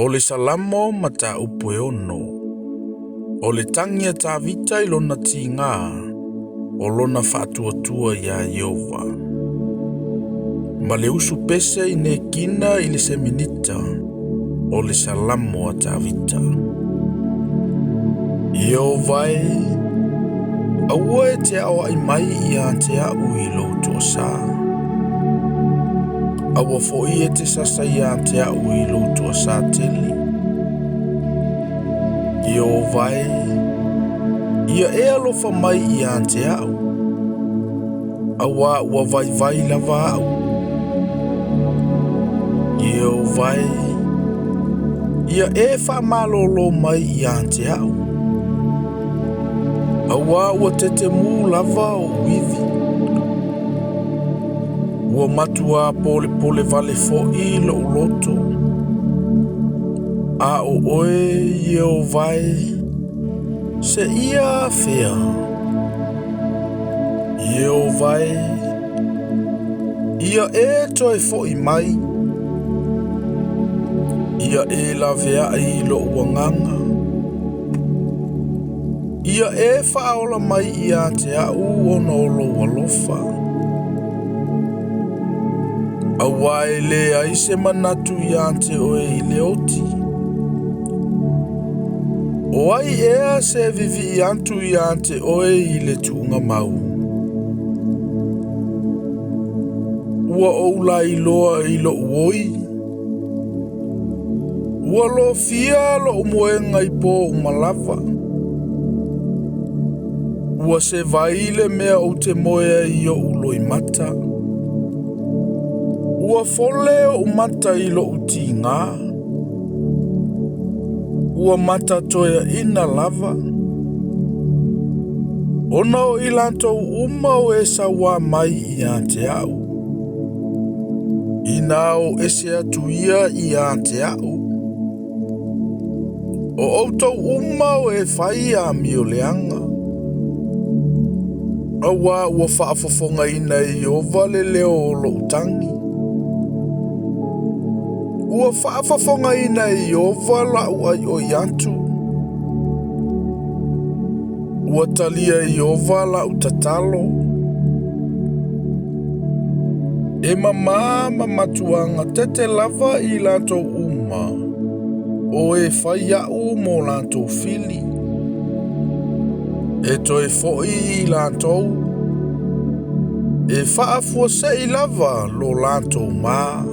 O le salamo ma ta upu e ono. O le tangia ta vita I lona tinga. O lona whātua ia Iova. Ma le usu pese I ne kina I le seminita. O le salamo a ta vita. Iova e. Aua e te awa I mai ia te au I lo to sa. Awa fo I e te sasa ia te au I lo to sa teli. Iova e. Ia e alofa mai ia te au. Awa ua vai lava au. Iova e. Ia e wha malolo mai ia te au. Awa ua tete mū lava o uivi. Ua matua pole vale fo I lo uloto. A o oe Iova e. Se ia fea. Iova e. Ia e toi fo I mai. Ia e la vea I lo uanganga. Ia e whaola mai ia te au ono lo walofa. Awa e le aise manatu ia te oe I le oti. O ai ea se vivi antu ia te oe I le tuunga mau. Ua oula I loa I lo uoi. Ua lo fia lo umoenga I po umalava. Ua se vaile mea o te moea I o ulo I mata. Ua fole o mata I lo uti ngā. Ua mata toia ina lava. Ona o ilanto uma o e sawa mai ia te au. Ina o ese atu ia ia te au. O auto uma o e whai a mio leanga. Awa ua whaafafonga ina I o vale leo o lo utangi. Ua whaafafonga ina I o vala ua I o yantu. Ua talia I o vala utatalo. E mama matuanga tete lava I lanto uma. O e whai au mo lanto fili. E toi foi I lanto. E whaafua se I lava lo lanto maa.